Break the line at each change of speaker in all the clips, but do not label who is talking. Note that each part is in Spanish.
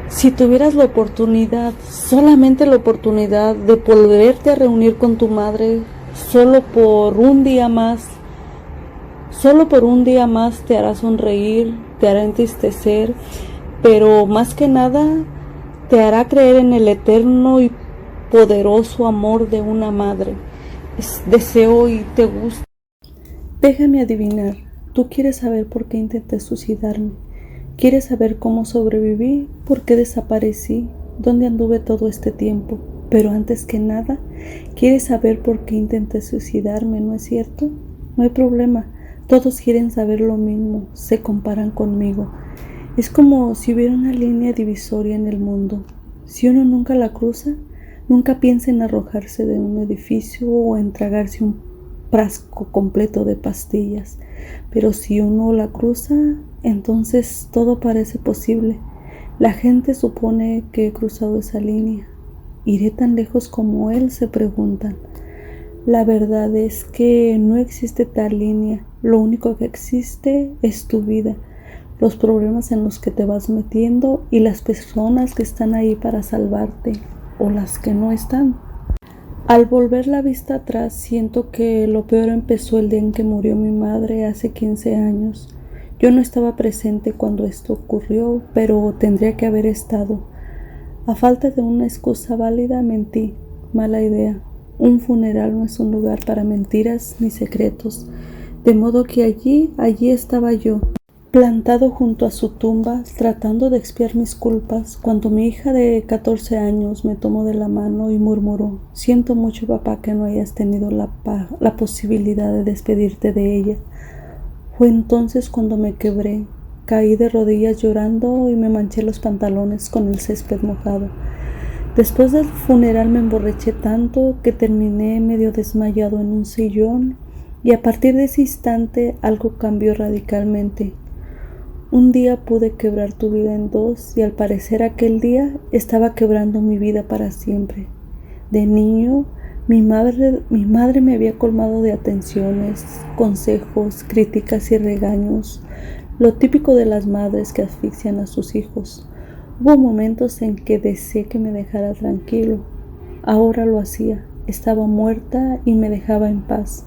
Si tuvieras la oportunidad, solamente la oportunidad de volverte a reunir con tu madre, solo por un día más, solo por un día más te hará sonreír, te hará entristecer, pero más que nada te hará creer en el eterno y poderoso amor de una madre. Deseo y te gusta. Déjame adivinar, tú quieres saber por qué intenté suicidarme. ¿Quieres saber cómo sobreviví? ¿Por qué desaparecí? ¿Dónde anduve todo este tiempo? Pero antes que nada, ¿quieres saber por qué intenté suicidarme? ¿No es cierto? No hay problema. Todos quieren saber lo mismo. Se comparan conmigo. Es como si hubiera una línea divisoria en el mundo. Si uno nunca la cruza, nunca piensa en arrojarse de un edificio o en tragarse un frasco completo de pastillas. Pero si uno la cruza, entonces todo parece posible. La gente supone que he cruzado esa línea. ¿Iré tan lejos como él?, se preguntan. La verdad es que no existe tal línea. Lo único que existe es tu vida, los problemas en los que te vas metiendo y las personas que están ahí para salvarte o las que no están. Al volver la vista atrás, siento que lo peor empezó el día en que murió mi madre hace 15 años. Yo no estaba presente cuando esto ocurrió, pero tendría que haber estado. A falta de una excusa válida, mentí. Mala idea. Un funeral no es un lugar para mentiras ni secretos. De modo que allí estaba yo, plantado junto a su tumba, tratando de expiar mis culpas, cuando mi hija de 14 años me tomó de la mano y murmuró: «Siento mucho, papá, que no hayas tenido la posibilidad de despedirte de ella». Fue entonces cuando me quebré, caí de rodillas llorando y me manché los pantalones con el césped mojado. Después del funeral me emborraché tanto que terminé medio desmayado en un sillón, y a partir de ese instante algo cambió radicalmente. Un día pude quebrar tu vida en dos, y al parecer aquel día estaba quebrando mi vida para siempre. De niño, mi madre me había colmado de atenciones, consejos, críticas y regaños, lo típico de las madres que asfixian a sus hijos. Hubo momentos en que deseé que me dejara tranquilo. Ahora lo hacía. Estaba muerta y me dejaba en paz.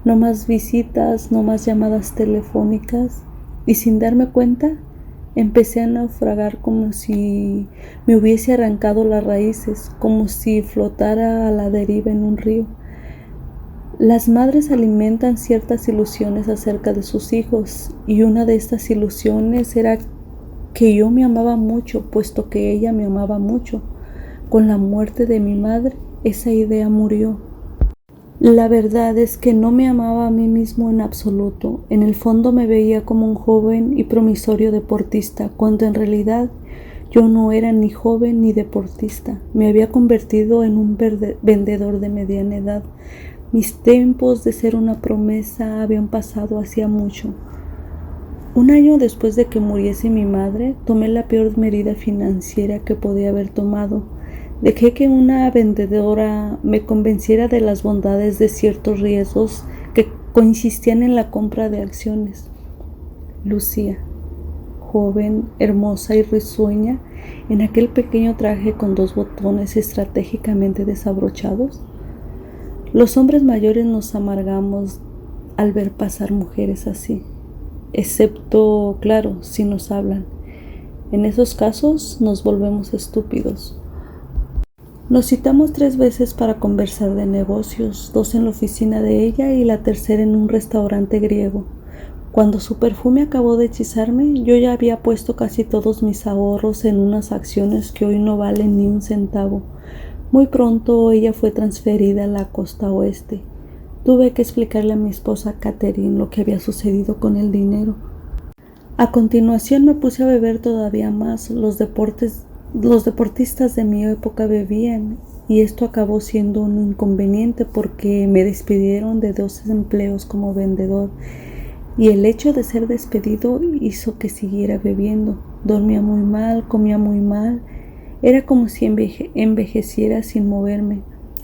No más visitas, no más llamadas telefónicas. Y sin darme cuenta, empecé a naufragar como si me hubiese arrancado las raíces, como si flotara a la deriva en un río. Las madres alimentan ciertas ilusiones acerca de sus hijos, y una de estas ilusiones era que yo me amaba mucho, puesto que ella me amaba mucho. Con la muerte de mi madre, esa idea murió. La verdad es que no me amaba a mí mismo en absoluto. En el fondo me veía como un joven y promisorio deportista, cuando en realidad yo no era ni joven ni deportista. Me había convertido en un vendedor de mediana edad. Mis tiempos de ser una promesa habían pasado hacía mucho. Un año después de que muriese mi madre, tomé la peor medida financiera que podía haber tomado. Dejé que una vendedora me convenciera de las bondades de ciertos riesgos que consistían en la compra de acciones. Lucía, joven, hermosa y risueña, en aquel pequeño traje con 2 botones estratégicamente desabrochados. Los hombres mayores nos amargamos al ver pasar mujeres así, excepto, claro, si nos hablan. En esos casos nos volvemos estúpidos. Nos citamos 3 veces para conversar de negocios, 2 en la oficina de ella y la tercera en un restaurante griego. Cuando su perfume acabó de hechizarme, yo ya había puesto casi todos mis ahorros en unas acciones que hoy no valen ni un centavo. Muy pronto ella fue transferida a la costa oeste. Tuve que explicarle a mi esposa Catherine lo que había sucedido con el dinero. A continuación me puse a beber todavía más. Los deportistas de mi época bebían, y esto acabó siendo un inconveniente porque me despidieron de 2 empleos como vendedor, y el hecho de ser despedido hizo que siguiera bebiendo. Dormía muy mal, comía muy mal. Era como si envejeciera sin moverme.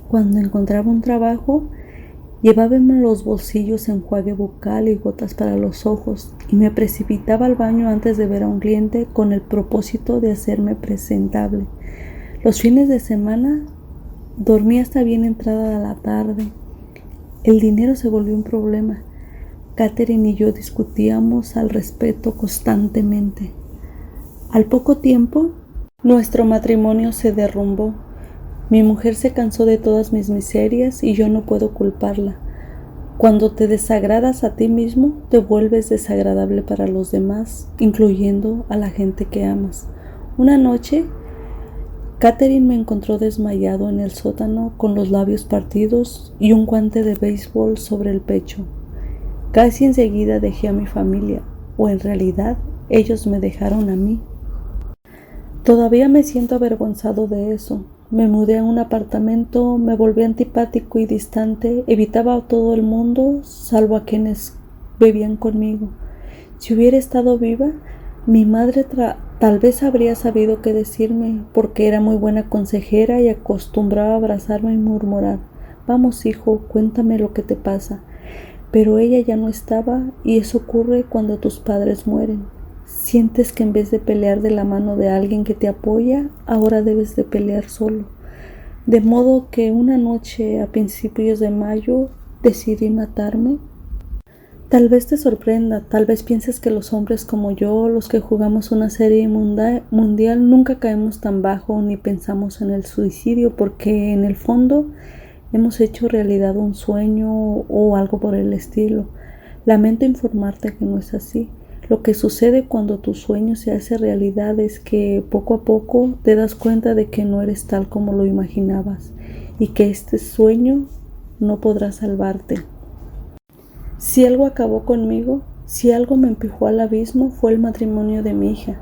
Cuando encontraba un trabajo, Llevaba en los bolsillos enjuague bucal y gotas para los ojos, y me precipitaba al baño antes de ver a un cliente con el propósito de hacerme presentable. Los fines de semana dormí hasta bien entrada la tarde. El dinero se volvió un problema. Catherine y yo discutíamos al respecto constantemente. Al poco tiempo, nuestro matrimonio se derrumbó. Mi mujer se cansó de todas mis miserias y yo no puedo culparla. Cuando te desagradas a ti mismo, te vuelves desagradable para los demás, incluyendo a la gente que amas. Una noche, Catherine me encontró desmayado en el sótano con los labios partidos y un guante de béisbol sobre el pecho. Casi enseguida dejé a mi familia, o en realidad ellos me dejaron a mí. Todavía me siento avergonzado de eso. Me mudé a un apartamento, me volví antipático y distante, evitaba a todo el mundo, salvo a quienes bebían conmigo. Si hubiera estado viva, mi madre tal vez habría sabido qué decirme, porque era muy buena consejera y acostumbraba a abrazarme y murmurar: «Vamos, hijo, cuéntame lo que te pasa». Pero ella ya no estaba, y eso ocurre cuando tus padres mueren. Sientes que en vez de pelear de la mano de alguien que te apoya, ahora debes de pelear solo. De modo que una noche a principios de mayo decidí matarme. Tal vez te sorprenda, tal vez pienses que los hombres como yo, los que jugamos una serie mundial, nunca caemos tan bajo ni pensamos en el suicidio, porque en el fondo hemos hecho realidad un sueño o algo por el estilo. Lamento informarte que no es así. Lo que sucede cuando tu sueño se hace realidad es que poco a poco te das cuenta de que no eres tal como lo imaginabas y que este sueño no podrá salvarte. Si algo acabó conmigo, si algo me empujó al abismo, fue el matrimonio de mi hija.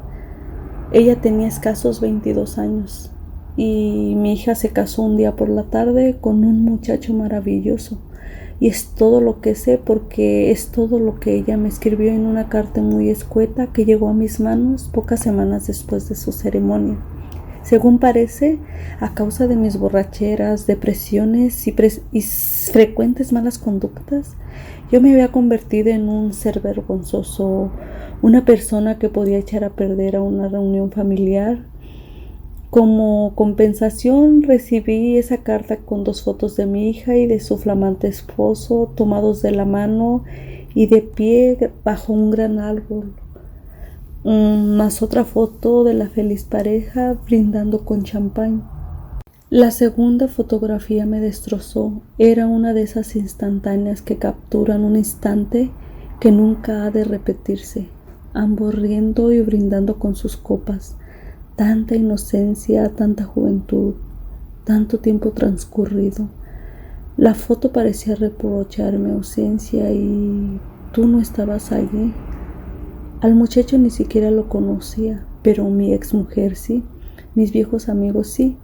Ella tenía escasos 22 años y mi hija se casó un día por la tarde con un muchacho maravilloso. Y es todo lo que sé, porque es todo lo que ella me escribió en una carta muy escueta que llegó a mis manos pocas semanas después de su ceremonia. Según parece, a causa de mis borracheras, depresiones y frecuentes malas conductas, yo me había convertido en un ser vergonzoso, una persona que podía echar a perder a una reunión familiar. Como compensación, recibí esa carta con 2 fotos de mi hija y de su flamante esposo, tomados de la mano y de pie bajo un gran árbol, más otra foto de la feliz pareja brindando con champán. La segunda fotografía me destrozó. Era una de esas instantáneas que capturan un instante que nunca ha de repetirse, ambos riendo y brindando con sus copas. Tanta inocencia, tanta juventud, tanto tiempo transcurrido. La foto parecía reprochar mi ausencia y tú no estabas allí. Al muchacho ni siquiera lo conocía, pero mi exmujer sí, mis viejos amigos sí,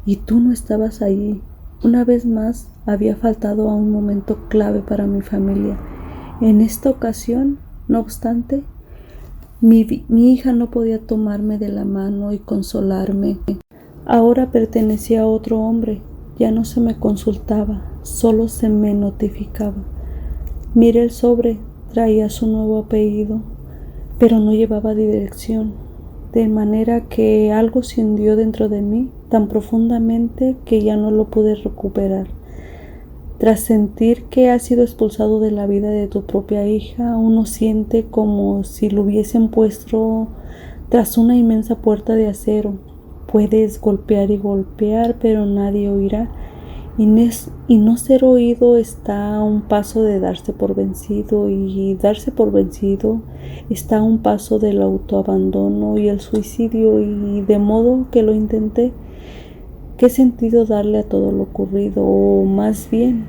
y tú no estabas allí. Una vez más había faltado a un momento clave para mi familia. En esta ocasión, no obstante, mi hija no podía tomarme de la mano y consolarme. Ahora pertenecía a otro hombre, ya no se me consultaba, solo se me notificaba. Miré el sobre, traía su nuevo apellido, pero no llevaba dirección, de manera que algo se hundió dentro de mí tan profundamente que ya no lo pude recuperar. Tras sentir que has sido expulsado de la vida de tu propia hija, uno siente como si lo hubiesen puesto tras una inmensa puerta de acero. Puedes golpear y golpear, pero nadie oirá. Y no ser oído está a un paso de darse por vencido, y darse por vencido está a un paso del autoabandono y el suicidio, y de modo que lo intenté. ¿Qué sentido darle a todo lo ocurrido? O más bien,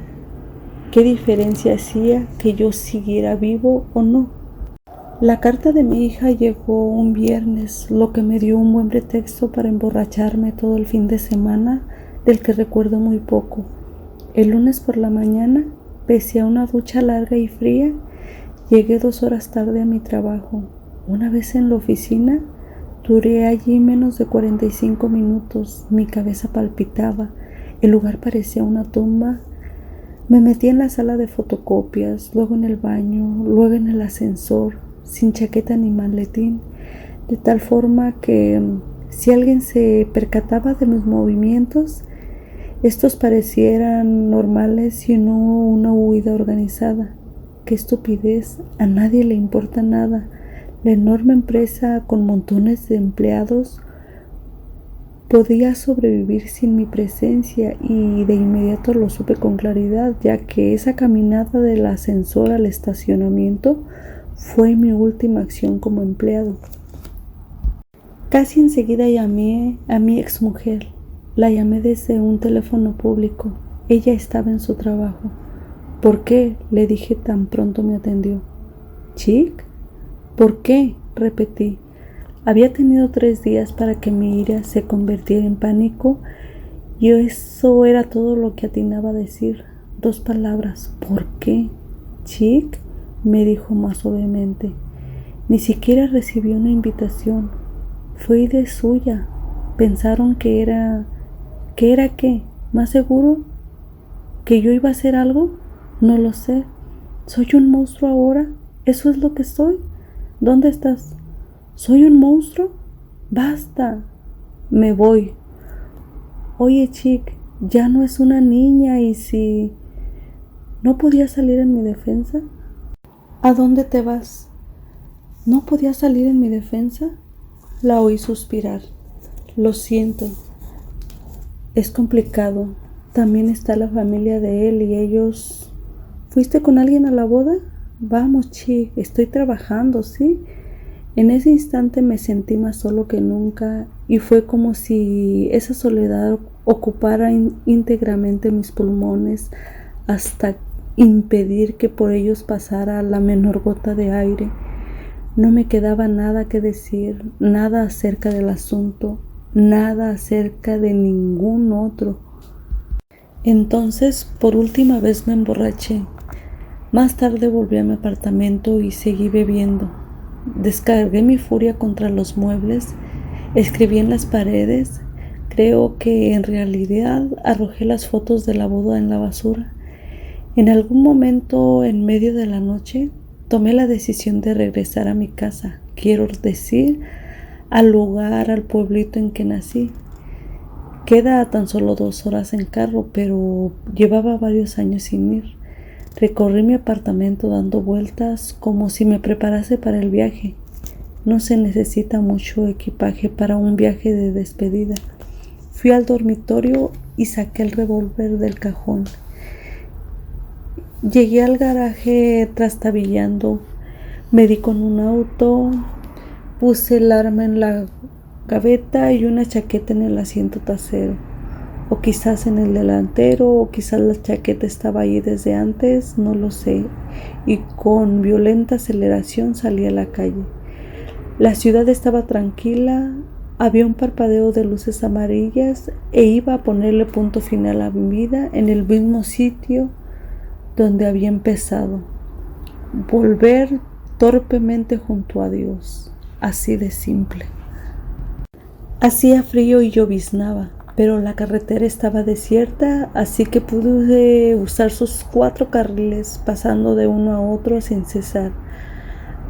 ¿qué diferencia hacía que yo siguiera vivo o no? La carta de mi hija llegó un viernes, lo que me dio un buen pretexto para emborracharme todo el fin de semana, del que recuerdo muy poco. El lunes por la mañana, pese a una ducha larga y fría, llegué 2 horas tarde a mi trabajo. Una vez en la oficina, duré allí menos de 45 minutos. Mi cabeza palpitaba. El lugar parecía una tumba. Me metí en la sala de fotocopias, luego en el baño, luego en el ascensor, sin chaqueta ni maletín, de tal forma que si alguien se percataba de mis movimientos, estos parecieran normales y no una huida organizada. ¡Qué estupidez! A nadie le importa nada. La enorme empresa con montones de empleados podía sobrevivir sin mi presencia y de inmediato lo supe con claridad, ya que esa caminata del ascensor al estacionamiento fue mi última acción como empleado. Casi enseguida llamé a mi exmujer. La llamé desde un teléfono público. Ella estaba en su trabajo. ¿Por qué?, le dije tan pronto me atendió. ¿Chick? ¿Por qué?, repetí. Había tenido 3 días para que mi ira se convirtiera en pánico y eso era todo lo que atinaba a decir. 2 palabras. ¿Por qué? Chick, me dijo más suavemente. Ni siquiera recibí una invitación. Fue idea suya. Pensaron que era... ¿Qué era qué? ¿Más seguro? ¿Que yo iba a hacer algo? No lo sé. ¿Soy un monstruo ahora? ¿Eso es lo que soy? ¿Dónde estás? ¿Soy un monstruo? ¡Basta! Me voy. Oye, Chick, ya no es una niña y si... ¿No podía salir en mi defensa? ¿A dónde te vas? ¿No podía salir en mi defensa? La oí suspirar. Lo siento. Es complicado. También está la familia de él y ellos... ¿Fuiste con alguien a la boda? Vamos, Chick, estoy trabajando, ¿sí? En ese instante me sentí más solo que nunca y fue como si esa soledad ocupara íntegramente mis pulmones hasta impedir que por ellos pasara la menor gota de aire. No me quedaba nada que decir, nada acerca del asunto, nada acerca de ningún otro. Entonces, por última vez me emborraché. Más tarde volví a mi apartamento y seguí bebiendo. Descargué mi furia contra los muebles, escribí en las paredes. Creo que en realidad arrojé las fotos de la boda en la basura. En algún momento en medio de la noche tomé la decisión de regresar a mi casa, quiero decir, al lugar, al pueblito en que nací. Queda a tan solo 2 horas en carro, pero llevaba varios años sin ir. Recorrí mi apartamento dando vueltas como si me preparase para el viaje. No se necesita mucho equipaje para un viaje de despedida. Fui al dormitorio y saqué el revólver del cajón. Llegué al garaje trastabillando, me di con un auto, puse el arma en la gaveta y una chaqueta en el asiento trasero, o quizás en el delantero, o quizás la chaqueta estaba ahí desde antes, no lo sé, y con violenta aceleración salí a la calle. La ciudad estaba tranquila, había un parpadeo de luces amarillas e iba a ponerle punto final a mi vida en el mismo sitio donde había empezado. Volver torpemente junto a Dios, así de simple. Hacía frío y lloviznaba, pero la carretera estaba desierta, así que pude usar sus 4 carriles, pasando de uno a otro sin cesar.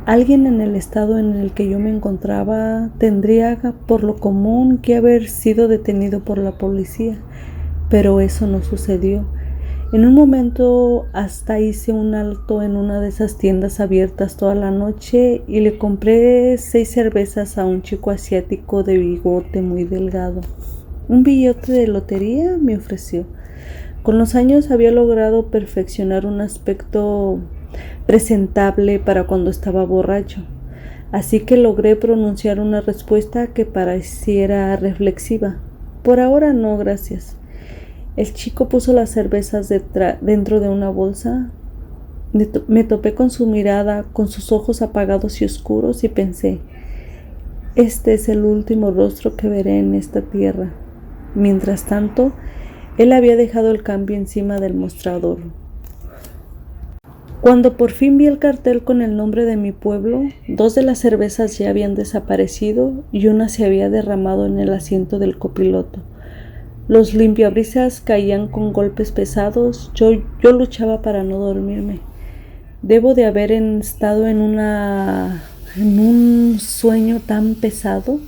Alguien en el estado en el que yo me encontraba tendría por lo común que haber sido detenido por la policía, pero eso no sucedió. En un momento hasta hice un alto en una de esas tiendas abiertas toda la noche y le compré 6 cervezas a un chico asiático de bigote muy delgado. Un billete de lotería me ofreció. Con los años había logrado perfeccionar un aspecto presentable para cuando estaba borracho, así que logré pronunciar una respuesta que pareciera reflexiva. Por ahora no, gracias. El chico puso las cervezas dentro de una bolsa. Me topé con su mirada, con sus ojos apagados y oscuros, y pensé, este es el último rostro que veré en esta tierra. Mientras tanto, él había dejado el cambio encima del mostrador. Cuando por fin vi el cartel con el nombre de mi pueblo, 2 de las cervezas ya habían desaparecido y una se había derramado en el asiento del copiloto. Los limpiabrisas caían con golpes pesados. Yo luchaba para no dormirme. Debo de haber estado en un sueño tan pesado.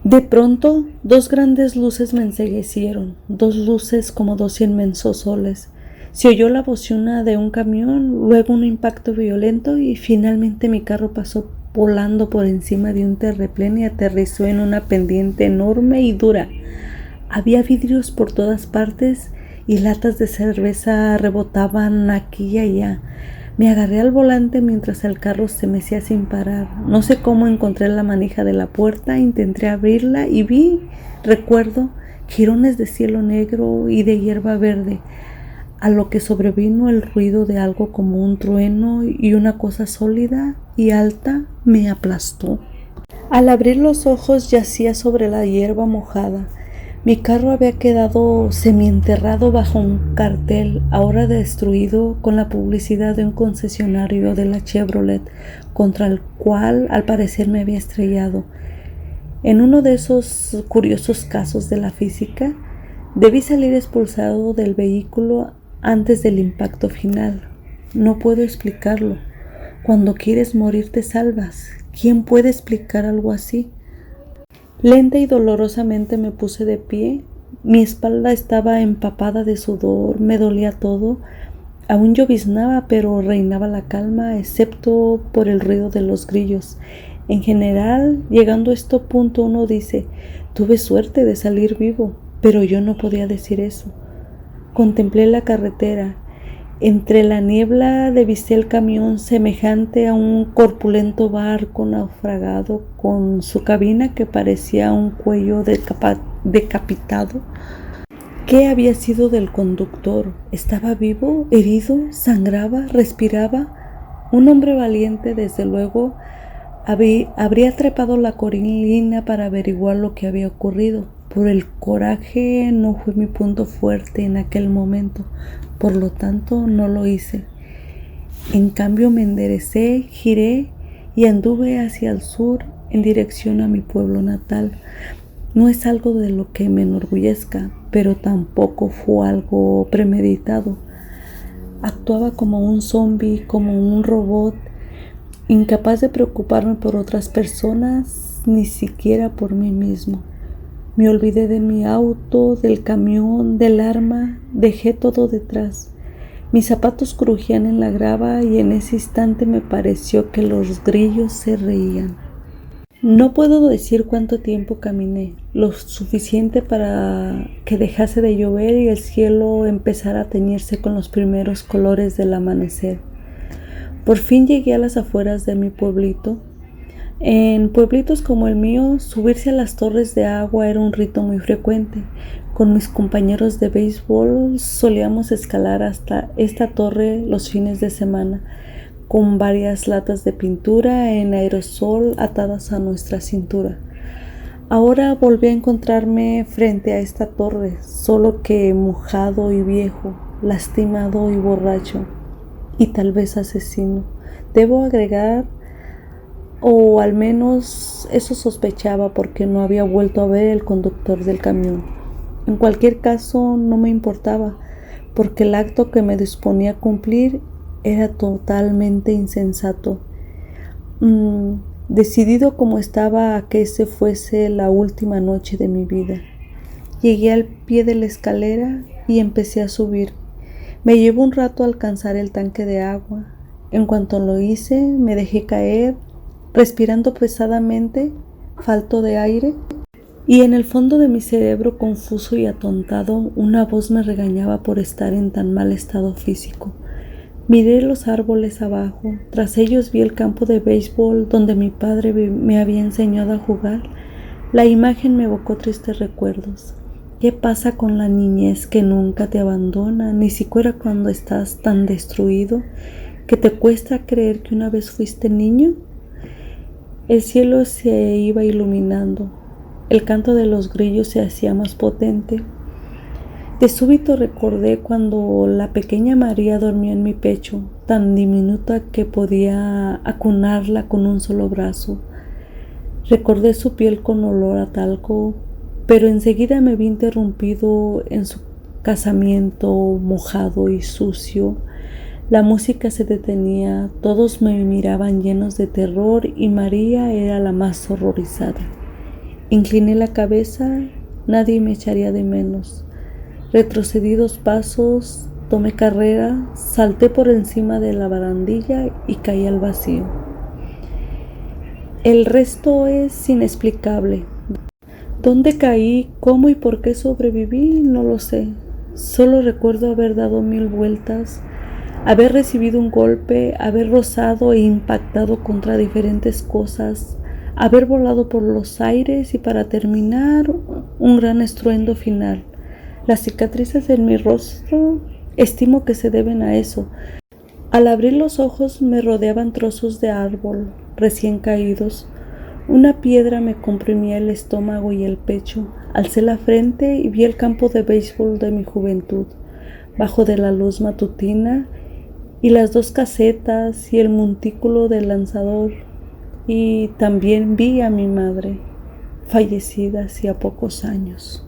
De pronto, dos grandes luces me enceguecieron, dos luces como dos inmensos soles. Se oyó la bocina de un camión, luego un impacto violento y finalmente mi carro pasó volando por encima de un terraplén y aterrizó en una pendiente enorme y dura. Había vidrios por todas partes y latas de cerveza rebotaban aquí y allá. Me agarré al volante mientras el carro se mecía sin parar. No sé cómo encontré la manija de la puerta, intenté abrirla y recuerdo, jirones de cielo negro y de hierba verde, a lo que sobrevino el ruido de algo como un trueno y una cosa sólida y alta me aplastó. Al abrir los ojos yacía sobre la hierba mojada. Mi carro había quedado semienterrado bajo un cartel, ahora destruido, con la publicidad de un concesionario de la Chevrolet, contra el cual al parecer me había estrellado. En uno de esos curiosos casos de la física, debí salir expulsado del vehículo antes del impacto final. No puedo explicarlo. Cuando quieres morir te salvas. ¿Quién puede explicar algo así? Lenta y dolorosamente me puse de pie. Mi espalda estaba empapada de sudor, me dolía todo. Aún lloviznaba, pero reinaba la calma, excepto por el ruido de los grillos. En general, llegando a este punto uno dice, tuve suerte de salir vivo, pero yo no podía decir eso. Contemplé la carretera. Entre la niebla divisé el camión semejante a un corpulento barco naufragado con su cabina que parecía un cuello decapitado. ¿Qué había sido del conductor? ¿Estaba vivo? ¿Herido? ¿Sangraba? ¿Respiraba? Un hombre valiente, desde luego, habría trepado la colina para averiguar lo que había ocurrido. Pero el coraje no fue mi punto fuerte en aquel momento. Por lo tanto, no lo hice. En cambio, me enderecé, giré y anduve hacia el sur en dirección a mi pueblo natal. No es algo de lo que me enorgullezca, pero tampoco fue algo premeditado. Actuaba como un zombi, como un robot, incapaz de preocuparme por otras personas, ni siquiera por mí mismo. Me olvidé de mi auto, del camión, del arma, dejé todo detrás. Mis zapatos crujían en la grava y en ese instante me pareció que los grillos se reían. No puedo decir cuánto tiempo caminé, lo suficiente para que dejase de llover y el cielo empezara a teñirse con los primeros colores del amanecer. Por fin llegué a las afueras de mi pueblito. En pueblitos como el mío, subirse a las torres de agua era un rito muy frecuente. Con mis compañeros de béisbol solíamos escalar hasta esta torre los fines de semana, con varias latas de pintura en aerosol atadas a nuestra cintura. Ahora volví a encontrarme frente a esta torre, solo que mojado y viejo, lastimado y borracho, y tal vez asesino. Debo agregar, o al menos eso sospechaba porque no había vuelto a ver el conductor del camión. En cualquier caso, no me importaba, porque el acto que me disponía a cumplir era totalmente insensato. Decidido como estaba a que ese fuese la última noche de mi vida. Llegué al pie de la escalera y empecé a subir. Me llevó un rato alcanzar el tanque de agua. En cuanto lo hice, me dejé caer, respirando pesadamente, falto de aire, y en el fondo de mi cerebro, confuso y atontado, una voz me regañaba por estar en tan mal estado físico. Miré los árboles abajo. Tras ellos vi el campo de béisbol donde mi padre me había enseñado a jugar. La imagen me evocó tristes recuerdos. ¿Qué pasa con la niñez que nunca te abandona, ni siquiera cuando estás tan destruido que te cuesta creer que una vez fuiste niño? El cielo se iba iluminando. El canto de los grillos se hacía más potente. De súbito recordé cuando la pequeña María dormía en mi pecho, tan diminuta que podía acunarla con un solo brazo. Recordé su piel con olor a talco, pero enseguida me vi interrumpido en su casamiento mojado y sucio. La música se detenía, todos me miraban llenos de terror y María era la más horrorizada. Incliné la cabeza, nadie me echaría de menos. Retrocedí 2 pasos, tomé carrera, salté por encima de la barandilla y caí al vacío. El resto es inexplicable. ¿Dónde caí? ¿Cómo y por qué sobreviví? No lo sé. Solo recuerdo haber dado 1000 vueltas, haber recibido un golpe, haber rozado e impactado contra diferentes cosas, haber volado por los aires y para terminar un gran estruendo final. Las cicatrices en mi rostro estimo que se deben a eso. Al abrir los ojos me rodeaban trozos de árbol recién caídos. Una piedra me comprimía el estómago y el pecho. Alcé la frente y vi el campo de béisbol de mi juventud, bajo de la luz matutina, y las 2 casetas y el montículo del lanzador. Y también vi a mi madre, fallecida hacía pocos años.